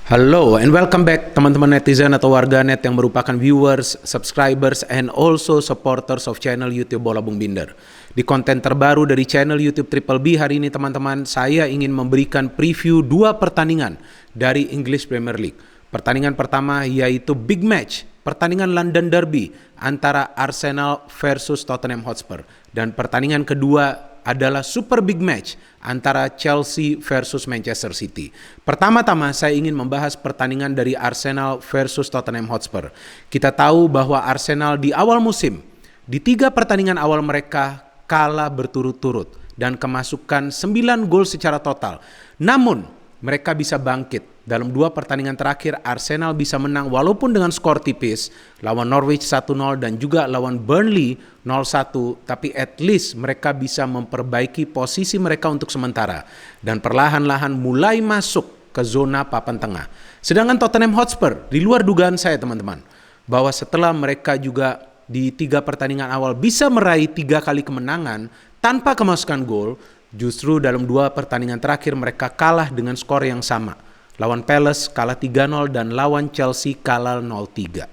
Halo and welcome back teman-teman netizen atau warganet yang merupakan viewers, subscribers, and also supporters of channel YouTube Bola Bung Binder. Di konten terbaru dari channel YouTube Triple B hari ini teman-teman, saya ingin memberikan preview dua pertandingan dari English Premier League. Pertandingan pertama yaitu big match, pertandingan London Derby antara Arsenal versus Tottenham Hotspur. Dan pertandingan kedua adalah super big match antara Chelsea versus Manchester City. Pertama-tama saya ingin membahas pertandingan dari Arsenal versus Tottenham Hotspur. Kita tahu bahwa Arsenal di awal musim, di 3 pertandingan awal mereka kalah berturut-turut dan kemasukan 9 gol secara total. Namun mereka bisa bangkit. Dalam 2 pertandingan terakhir, Arsenal bisa menang walaupun dengan skor tipis. Lawan Norwich 1-0 dan juga lawan Burnley 0-1. Tapi at least mereka bisa memperbaiki posisi mereka untuk sementara. Dan perlahan-lahan mulai masuk ke zona papan tengah. Sedangkan Tottenham Hotspur, di luar dugaan saya teman-teman, bahwa setelah mereka juga di 3 pertandingan awal bisa meraih 3 kali kemenangan tanpa kemasukan gol, justru dalam 2 pertandingan terakhir mereka kalah dengan skor yang sama. Lawan Palace kalah 3-0 dan lawan Chelsea kalah 0-3.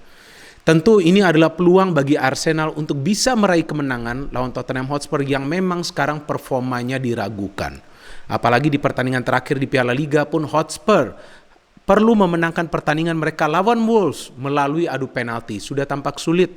Tentu ini adalah peluang bagi Arsenal untuk bisa meraih kemenangan lawan Tottenham Hotspur yang memang sekarang performanya diragukan. Apalagi di pertandingan terakhir di Piala Liga pun Hotspur perlu memenangkan pertandingan mereka lawan Wolves melalui adu penalti. Sudah tampak sulit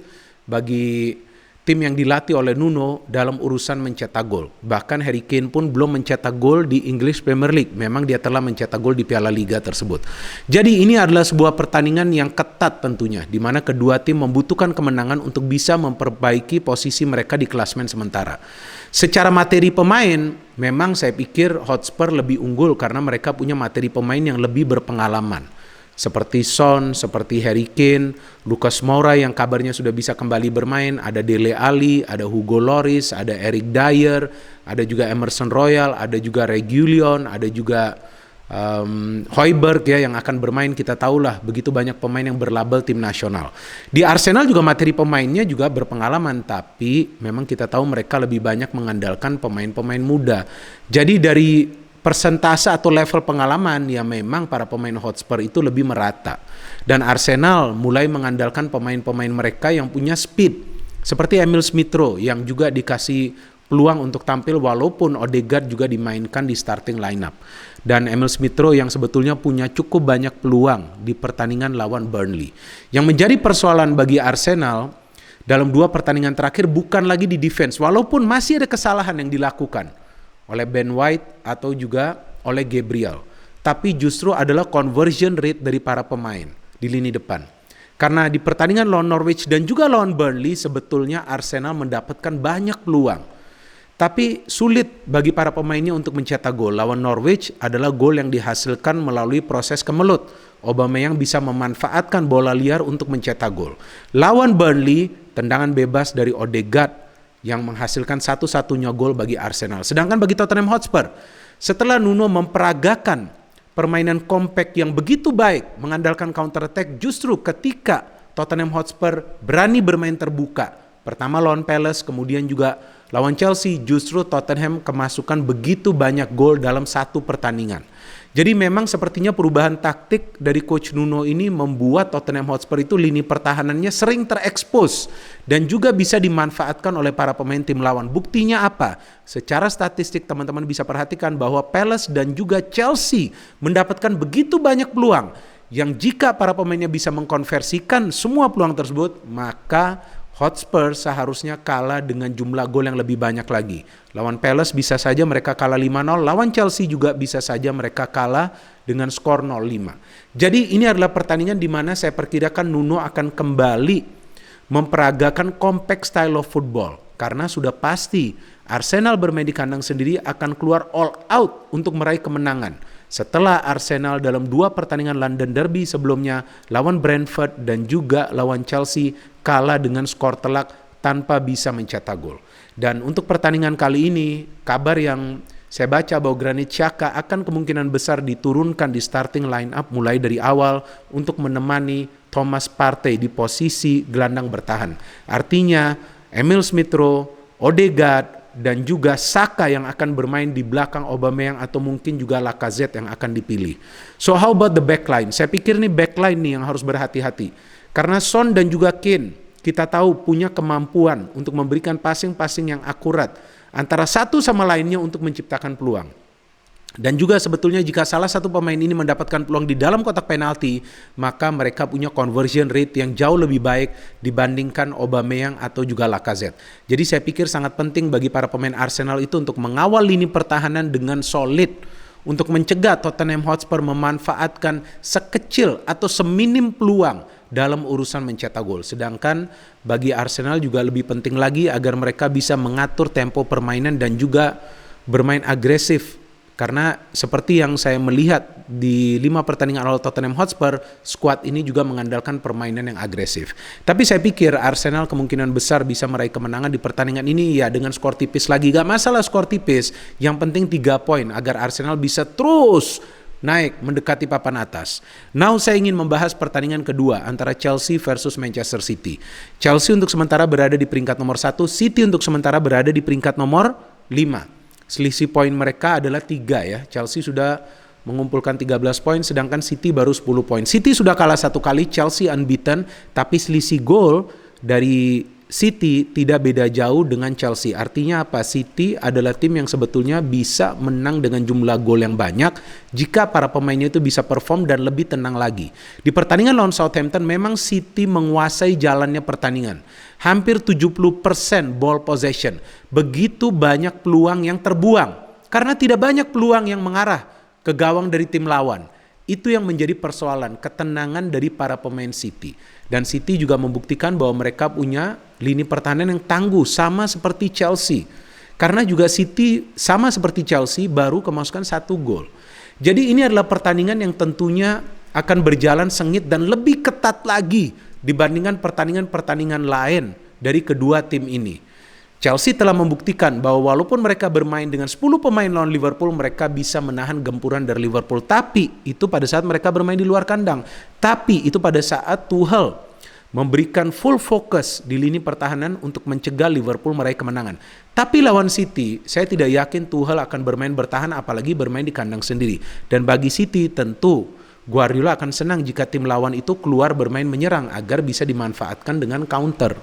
bagi tim yang dilatih oleh Nuno dalam urusan mencetak gol. Bahkan Harry Kane pun belum mencetak gol di English Premier League. Memang dia telah mencetak gol di Piala Liga tersebut. Jadi ini adalah sebuah pertandingan yang ketat tentunya, di mana kedua tim membutuhkan kemenangan untuk bisa memperbaiki posisi mereka di klasemen sementara. Secara materi pemain, memang saya pikir Hotspur lebih unggul karena mereka punya materi pemain yang lebih berpengalaman. Seperti Son, seperti Harry Kane, Lucas Moura yang kabarnya sudah bisa kembali bermain, ada Dele Alli, ada Hugo Lloris, ada Eric Dier, ada juga Emerson Royal, ada juga Reguilon, ada juga Højbjerg ya yang akan bermain. Kita tahulah begitu banyak pemain yang berlabel tim nasional. Di Arsenal juga materi pemainnya juga berpengalaman, tapi memang kita tahu mereka lebih banyak mengandalkan pemain-pemain muda. Jadi dari persentase atau level pengalaman ya memang para pemain Hotspur itu lebih merata. Dan Arsenal mulai mengandalkan pemain-pemain mereka yang punya speed. Seperti Emil Smith-Rowe yang juga dikasih peluang untuk tampil walaupun Odegaard juga dimainkan di starting lineup. Dan Emil Smith-Rowe yang sebetulnya punya cukup banyak peluang di pertandingan lawan Burnley. Yang menjadi persoalan bagi Arsenal dalam 2 pertandingan terakhir bukan lagi di defense. Walaupun masih ada kesalahan yang dilakukan oleh Ben White atau juga oleh Gabriel. Tapi justru adalah conversion rate dari para pemain di lini depan. Karena di pertandingan lawan Norwich dan juga lawan Burnley sebetulnya Arsenal mendapatkan banyak peluang. Tapi sulit bagi para pemainnya untuk mencetak gol. Lawan Norwich adalah gol yang dihasilkan melalui proses kemelut. Aubameyang bisa memanfaatkan bola liar untuk mencetak gol. Lawan Burnley, tendangan bebas dari Odegaard yang menghasilkan satu-satunya gol bagi Arsenal. Sedangkan bagi Tottenham Hotspur, setelah Nuno memperagakan permainan compact yang begitu baik, mengandalkan counter attack, justru ketika Tottenham Hotspur berani bermain terbuka, pertama lawan Palace, kemudian juga lawan Chelsea, justru Tottenham kemasukan begitu banyak gol dalam 1 pertandingan. Jadi memang sepertinya perubahan taktik dari coach Nuno ini membuat Tottenham Hotspur itu lini pertahanannya sering terekspos dan juga bisa dimanfaatkan oleh para pemain tim lawan. Buktinya apa? Secara statistik teman-teman bisa perhatikan bahwa Palace dan juga Chelsea mendapatkan begitu banyak peluang yang jika para pemainnya bisa mengkonversikan semua peluang tersebut, maka Hotspur seharusnya kalah dengan jumlah gol yang lebih banyak lagi. Lawan Palace bisa saja mereka kalah 5-0, lawan Chelsea juga bisa saja mereka kalah dengan skor 0-5. Jadi ini adalah pertandingan di mana saya perkirakan Nuno akan kembali memperagakan compact style of football. Karena sudah pasti Arsenal bermain di kandang sendiri akan keluar all out untuk meraih kemenangan. Setelah Arsenal dalam 2 pertandingan London Derby sebelumnya lawan Brentford dan juga lawan Chelsea kalah dengan skor telak tanpa bisa mencetak gol. Dan untuk pertandingan kali ini, kabar yang saya baca bahwa Granit Xhaka akan kemungkinan besar diturunkan di starting line up mulai dari awal untuk menemani Thomas Partey di posisi gelandang bertahan. Artinya Emil Smith-Rowe, Odegaard, dan juga Saka yang akan bermain di belakang Aubameyang atau mungkin juga Lacazette yang akan dipilih. So how about the backline? Saya pikir nih backline nih yang harus berhati-hati. Karena Son dan juga Kane kita tahu punya kemampuan untuk memberikan passing-passing yang akurat antara satu sama lainnya untuk menciptakan peluang. Dan juga sebetulnya jika salah satu pemain ini mendapatkan peluang di dalam kotak penalti, maka mereka punya conversion rate yang jauh lebih baik dibandingkan Aubameyang atau juga Lacazette. Jadi saya pikir sangat penting bagi para pemain Arsenal itu untuk mengawal lini pertahanan dengan solid untuk mencegah Tottenham Hotspur memanfaatkan sekecil atau seminim peluang dalam urusan mencetak gol. Sedangkan bagi Arsenal juga lebih penting lagi agar mereka bisa mengatur tempo permainan dan juga bermain agresif. Karena seperti yang saya melihat di 5 pertandingan awal Tottenham Hotspur, skuad ini juga mengandalkan permainan yang agresif. Tapi saya pikir Arsenal kemungkinan besar bisa meraih kemenangan di pertandingan ini ya dengan skor tipis lagi. Gak masalah skor tipis, yang penting 3 poin agar Arsenal bisa terus naik mendekati papan atas. Now saya ingin membahas pertandingan kedua antara Chelsea versus Manchester City. Chelsea untuk sementara berada di peringkat nomor 1, City untuk sementara berada di peringkat nomor 5. Selisih poin mereka adalah 3 ya. Chelsea sudah mengumpulkan 13 poin sedangkan City baru 10 poin. City sudah kalah 1 kali, Chelsea unbeaten, tapi selisih gol dari City tidak beda jauh dengan Chelsea. Artinya apa? City adalah tim yang sebetulnya bisa menang dengan jumlah gol yang banyak jika para pemainnya itu bisa perform dan lebih tenang lagi. Di pertandingan lawan Southampton memang City menguasai jalannya pertandingan. Hampir 70% ball possession. Begitu banyak peluang yang terbuang. Karena tidak banyak peluang yang mengarah ke gawang dari tim lawan. Itu yang menjadi persoalan, ketenangan dari para pemain City. Dan City juga membuktikan bahwa mereka punya lini pertahanan yang tangguh, sama seperti Chelsea. Karena juga City sama seperti Chelsea baru kemasukan 1 gol. Jadi ini adalah pertandingan yang tentunya akan berjalan sengit dan lebih ketat lagi dibandingkan pertandingan-pertandingan lain dari kedua tim ini. Chelsea telah membuktikan bahwa walaupun mereka bermain dengan 10 pemain lawan Liverpool, mereka bisa menahan gempuran dari Liverpool. Tapi itu pada saat mereka bermain di luar kandang. Tapi itu pada saat Tuchel memberikan full fokus di lini pertahanan untuk mencegah Liverpool meraih kemenangan. Tapi lawan City, saya tidak yakin Tuchel akan bermain bertahan apalagi bermain di kandang sendiri. Dan bagi City tentu Guardiola akan senang jika tim lawan itu keluar bermain menyerang agar bisa dimanfaatkan dengan counter.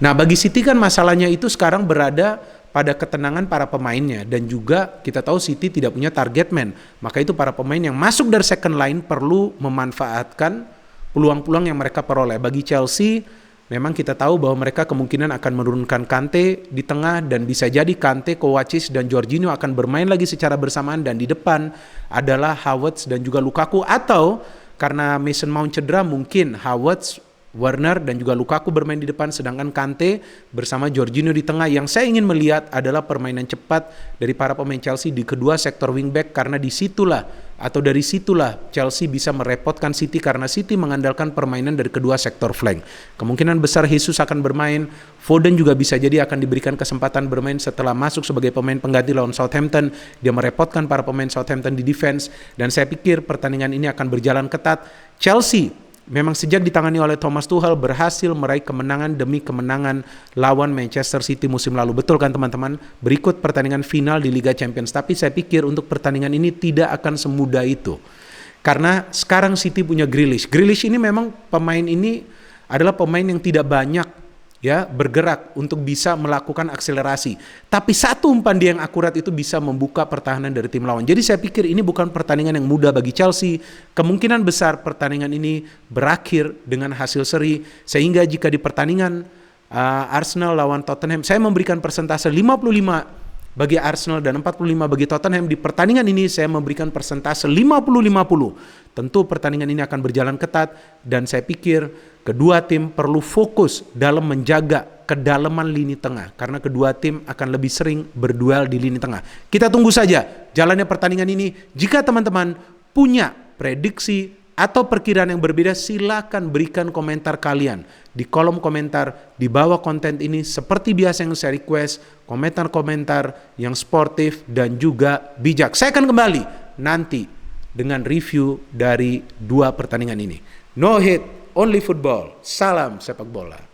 Nah bagi City kan masalahnya itu sekarang berada pada ketenangan para pemainnya dan juga kita tahu City tidak punya target man. Maka itu para pemain yang masuk dari second line perlu memanfaatkan peluang-peluang yang mereka peroleh. Bagi Chelsea memang kita tahu bahwa mereka kemungkinan akan menurunkan Kante di tengah dan bisa jadi Kante, Kovacic dan Jorginho akan bermain lagi secara bersamaan dan di depan adalah Havertz dan juga Lukaku atau karena Mason Mount cedera mungkin Havertz, Werner dan juga Lukaku bermain di depan sedangkan Kante bersama Jorginho di tengah. Yang saya ingin melihat adalah permainan cepat dari para pemain Chelsea di kedua sektor wingback karena dari situlah Chelsea bisa merepotkan City karena City mengandalkan permainan dari kedua sektor flank. Kemungkinan besar Jesus akan bermain, Foden juga bisa jadi akan diberikan kesempatan bermain setelah masuk sebagai pemain pengganti lawan Southampton. Dia merepotkan para pemain Southampton di defense dan saya pikir pertandingan ini akan berjalan ketat. Chelsea memang sejak ditangani oleh Thomas Tuchel berhasil meraih kemenangan demi kemenangan lawan Manchester City musim lalu. Betul kan teman-teman? Berikut pertandingan final di Liga Champions. Tapi saya pikir untuk pertandingan ini tidak akan semudah itu. Karena sekarang City punya Grealish. Grealish ini memang pemain ini adalah pemain yang tidak banyak ya bergerak untuk bisa melakukan akselerasi. Tapi satu umpan dia yang akurat itu bisa membuka pertahanan dari tim lawan. Jadi saya pikir ini bukan pertandingan yang mudah bagi Chelsea. Kemungkinan besar pertandingan ini berakhir dengan hasil seri. Sehingga jika di pertandingan Arsenal lawan Tottenham, saya memberikan persentase 55 bagi Arsenal dan 45 bagi Tottenham. Di pertandingan ini saya memberikan persentase 50-50. Tentu pertandingan ini akan berjalan ketat dan saya pikir kedua tim perlu fokus dalam menjaga kedalaman lini tengah karena kedua tim akan lebih sering berduel di lini tengah. Kita tunggu saja jalannya pertandingan ini. Jika teman-teman punya prediksi atau perkiraan yang berbeda, silakan berikan komentar kalian di kolom komentar di bawah konten ini. Seperti biasa yang saya request, komentar-komentar yang sportif dan juga bijak. Saya akan kembali nanti dengan review dari 2 pertandingan ini. No hate, only football. Salam sepak bola.